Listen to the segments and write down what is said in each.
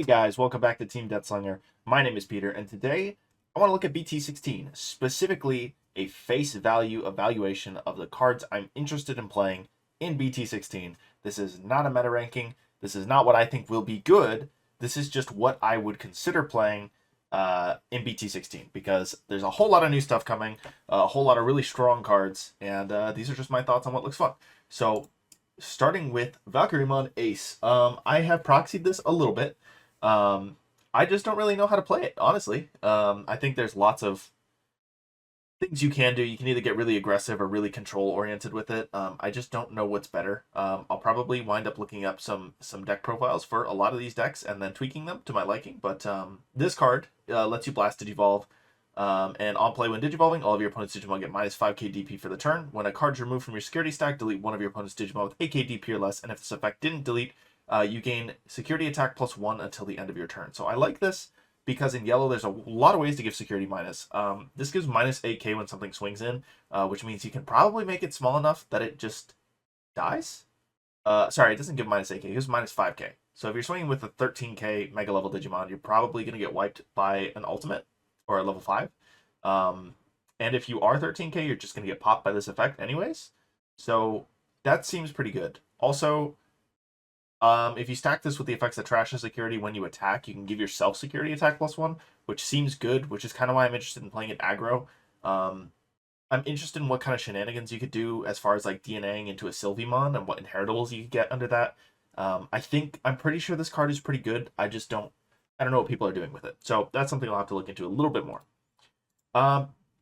Hey guys, welcome back to Team Death Slinger. My name is Peter, and today I want to look at BT16, specifically a face value evaluation of the cards I'm interested in playing in BT16. This is not a meta ranking. This is not what I think will be good. This is just what I would consider playing in BT16, because there's a whole lot of new stuff coming, a whole lot of really strong cards, and these are just my thoughts on what looks fun. So, starting with Valkyrimon Ace. I have proxied this a little bit. I just don't really know how to play it, honestly. I think there's lots of things you can do. You can either get really aggressive or really control oriented with it. I just don't know what's better. I'll probably wind up looking up some deck profiles for a lot of these decks and then tweaking them to my liking. But this card lets you blast Digivolve. And on play, when Digivolving, all of your opponent's Digimon get minus 5k DP for the turn. When a card is removed from your security stack, delete one of your opponent's Digimon with 8k DP or less, and if this effect didn't delete, you gain security attack +1 until the end of your turn. So I like this because in yellow, there's a lot of ways to give security minus. This gives minus 8k when something swings in, which means you can probably make it small enough that it just dies. Sorry, it doesn't give minus 8k, it gives minus 5k. So if you're swinging with a 13k mega level Digimon, you're probably going to get wiped by an ultimate or a level 5. And if you are 13k, you're just going to get popped by this effect anyways. So that seems pretty good. Also, if you stack this with the effects that trash and security when you attack, you can give yourself security attack +1, which seems good, which is kind of why I'm interested in playing it aggro. I'm interested in what kind of shenanigans you could do as far as like DNAing into a Sylvimon and what inheritables you could get under that. I'm pretty sure this card is pretty good. I don't know what people are doing with it. So that's something I'll have to look into a little bit more.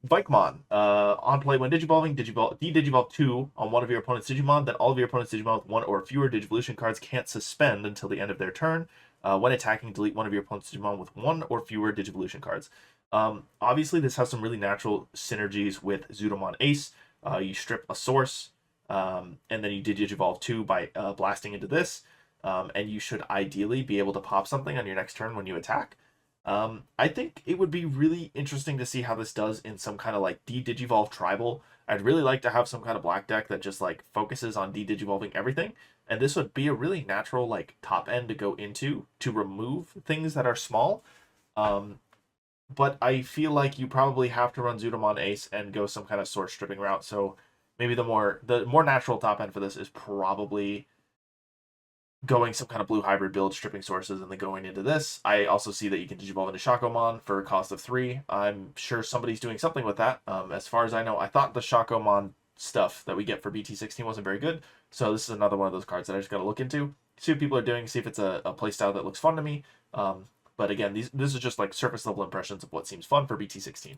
Valkyrimon. On play, when Digivolving, de-Digivolve 2 on one of your opponent's Digimon, then all of your opponent's Digimon with one or fewer Digivolution cards can't suspend until the end of their turn. When attacking, delete one of your opponent's Digimon with one or fewer Digivolution cards. Obviously, this has some really natural synergies with Zudomon Ace. You strip a source, and then you Digivolve 2 by blasting into this, and you should ideally be able to pop something on your next turn when you attack. I think it would be really interesting to see how this does in some kind of like de-Digivolve tribal. I'd really like to have some kind of black deck that just like focuses on de-Digivolving everything, and this would be a really natural like top end to go into to remove things that are small. But I feel like you probably have to run Zudomon Ace and go some kind of source stripping route. So maybe the more natural top end for this is probably going some kind of blue hybrid build, stripping sources, and then going into this. I also see that you can Digivolve into Chaosmon for a cost of 3. I'm sure somebody's doing something with that. As far as I know, I thought the Chaosmon stuff that we get for BT16 wasn't very good, so this is another one of those cards that I just got to look into, see what people are doing, see if it's a playstyle that looks fun to me. But again, this is just like surface level impressions of what seems fun for BT16.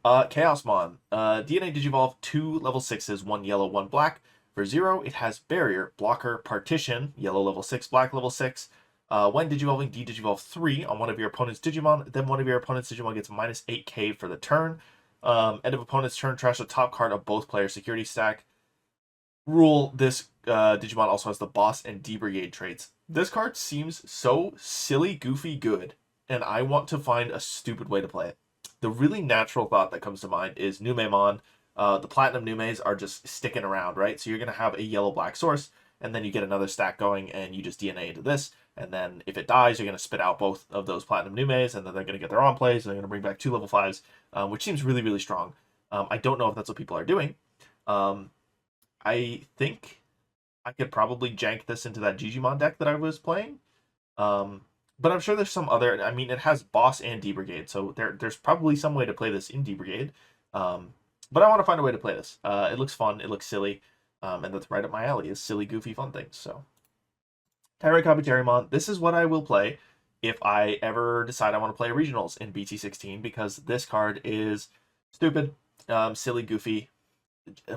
Chaosmon. DNA Digivolve 2 level 6s, 1 yellow, 1 black. For 0, it has Barrier, Blocker, Partition, yellow level 6, black level 6. When Digivolving, de-Digivolve 3 on one of your opponent's Digimon, then one of your opponent's Digimon gets minus 8k for the turn. End of opponent's turn, trash the top card of both players' security stack. Rule, this Digimon also has the Boss and D-Brigade traits. This card seems so silly, goofy good, and I want to find a stupid way to play it. The really natural thought that comes to mind is Numemon. The Platinum Numes are just sticking around, right? So you're going to have a yellow-black source, and then you get another stack going, and you just DNA into this, and then if it dies, you're going to spit out both of those Platinum Numes, and then they're going to get their on plays, and they're going to bring back 2 level 5s, which seems really, really strong. I don't know if that's what people are doing. I think I could probably jank this into that Gigimon deck that I was playing. But I'm sure there's some other... I mean, it has Boss and D-Brigade, so there's probably some way to play this in D-Brigade. But I want to find a way to play this. It looks fun, it looks silly, and that's right up my alley, is silly, goofy, fun things. So, TyrantKabuterimon, this is what I will play if I ever decide I want to play regionals in BT16, because this card is stupid, silly, goofy.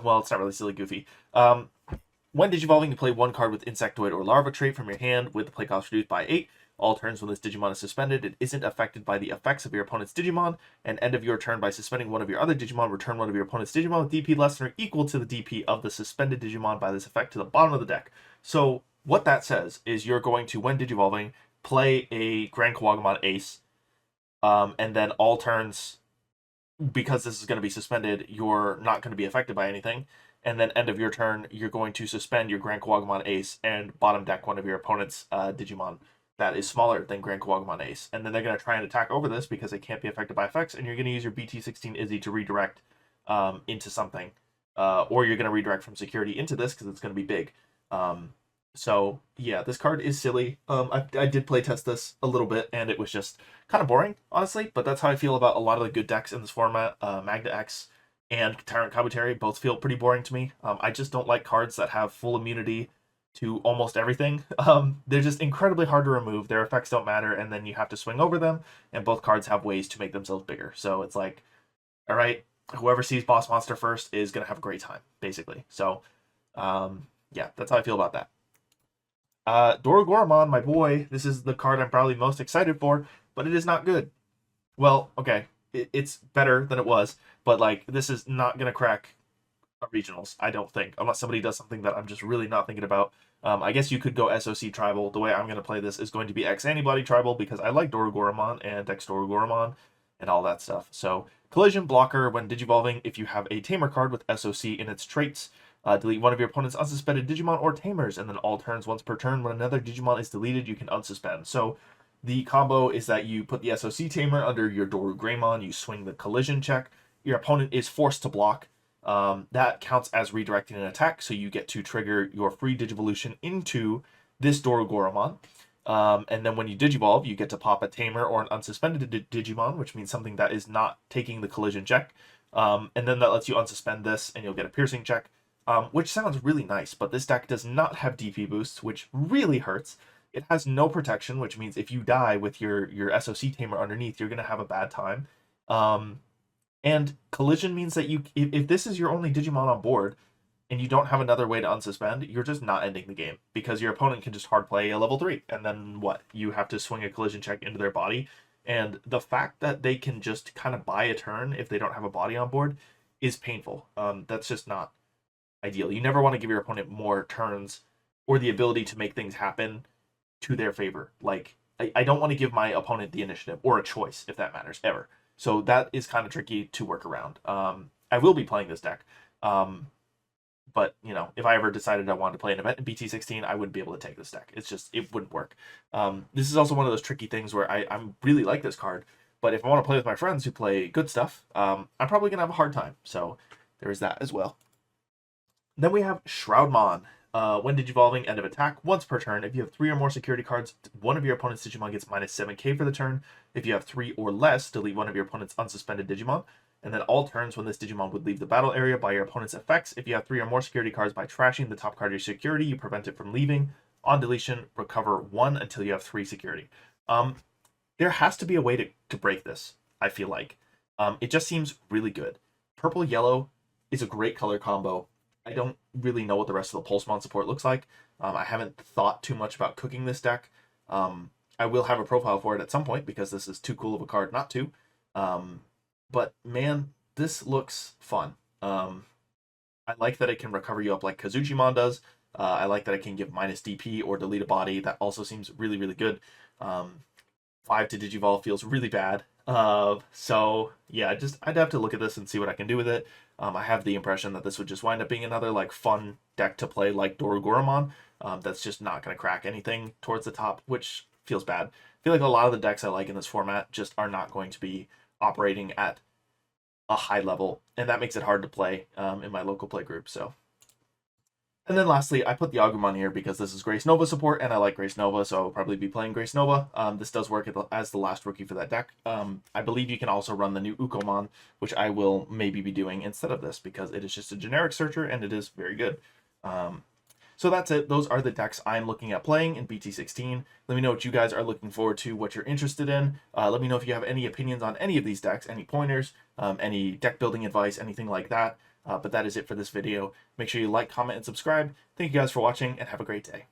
Well, it's not really silly, goofy. When Digivolving, you play 1 card with Insectoid or Larva trait from your hand with the play cost reduced by 8. All turns when this Digimon is suspended, it isn't affected by the effects of your opponent's Digimon, and end of your turn by suspending one of your other Digimon, return one of your opponent's Digimon with DP less than or equal to the DP of the suspended Digimon by this effect to the bottom of the deck. So what that says is you're going to, when Digivolving, play a GraceNova Ace, and then all turns, because this is going to be suspended, you're not going to be affected by anything. And then end of your turn, you're going to suspend your GraceNova Ace and bottom deck one of your opponent's Digimon that is smaller than GraceNova Ace. And then they're going to try and attack over this because it can't be affected by effects, and you're going to use your BT16 Izzy to redirect into something. Or you're going to redirect from security into this because it's going to be big. So yeah, this card is silly. I did play test this a little bit, and it was just kind of boring, honestly. But that's how I feel about a lot of the good decks in this format. Magna X and TyrantKabuterimon both feel pretty boring to me. I just don't like cards that have full immunity to almost everything. They're just incredibly hard to remove. Their effects don't matter, and then you have to swing over them. And both cards have ways to make themselves bigger. So it's like, all right, whoever sees Boss Monster first is gonna have a great time, basically. So yeah, that's how I feel about that. Dorugoramon, my boy, this is the card I'm probably most excited for, but it is not good. Well, okay, it's better than it was, but like, this is not gonna crack regionals, I don't think, unless somebody does something that I'm just really not thinking about. I guess you could go SOC tribal. The way I'm going to play this is going to be X-antibody tribal because I like Dorugoramon and Dorugoramon and all that stuff. So collision blocker when digivolving. If you have a tamer card with SOC in its traits, delete one of your opponent's unsuspended Digimon or tamers, and then all turns once per turn when another Digimon is deleted, you can unsuspend. So the combo is that you put the SOC tamer under your Dorugoramon, you swing the collision check, your opponent is forced to block. That counts as redirecting an attack, so you get to trigger your free Digivolution into this Dorugoramon. And then when you Digivolve, you get to pop a Tamer or an unsuspended Digimon, which means something that is not taking the collision check. And then that lets you unsuspend this, and you'll get a piercing check, which sounds really nice, but this deck does not have DP boosts, which really hurts. It has no protection, which means if you die with your SOC Tamer underneath, you're going to have a bad time. And collision means that if this is your only Digimon on board and you don't have another way to unsuspend, you're just not ending the game because your opponent can just hard play a level 3. And then what? You have to swing a collision check into their body. And the fact that they can just kind of buy a turn if they don't have a body on board is painful. That's just not ideal. You never want to give your opponent more turns or the ability to make things happen to their favor. Like, I don't want to give my opponent the initiative or a choice, if that matters, ever. So that is kind of tricky to work around. I will be playing this deck. But, you know, if I ever decided I wanted to play an event in BT16, I wouldn't be able to take this deck. It's just, it wouldn't work. This is also one of those tricky things where I really like this card, but if I want to play with my friends who play good stuff, I'm probably going to have a hard time. So there is that as well. Then we have Shroudedmon. When digivolving, end of attack, once per turn. If you have 3 or more security cards, one of your opponent's Digimon gets minus 7k for the turn. If you have 3 or less, delete one of your opponent's unsuspended Digimon. And then all turns when this Digimon would leave the battle area by your opponent's effects. If you have 3 or more security cards, by trashing the top card of your security, you prevent it from leaving. On deletion, recover 1 until you have 3 security. There has to be a way to break this, I feel like. It just seems really good. Purple-yellow is a great color combo. I don't really know what the rest of the Pulsemon support looks like. I haven't thought too much about cooking this deck. I will have a profile for it at some point because this is too cool of a card not to. But man, this looks fun. I like that it can recover you up like Kazujimon does. I like that it can give minus DP or delete a body. That also seems really, really good. 5 to Digivolve feels really bad. So yeah, I'd have to look at this and see what I can do with it. I have the impression that this would just wind up being another like fun deck to play like Dorugoramon. That's just not going to crack anything towards the top, which feels bad. I feel like a lot of the decks I like in this format just are not going to be operating at a high level, and that makes it hard to play in my local play group. So. And then lastly, I put the Agumon here because this is GraceNova support, and I like GraceNova, so I'll probably be playing GraceNova. This does work as the last rookie for that deck. I believe you can also run the new Ukomon, which I will maybe be doing instead of this because it is just a generic searcher, and it is very good. So that's it. Those are the decks I'm looking at playing in BT16. Let me know what you guys are looking forward to, what you're interested in. Let me know if you have any opinions on any of these decks, any pointers, any deck building advice, anything like that. But that is it for this video. Make sure you like, comment, and subscribe. Thank you guys for watching, and have a great day.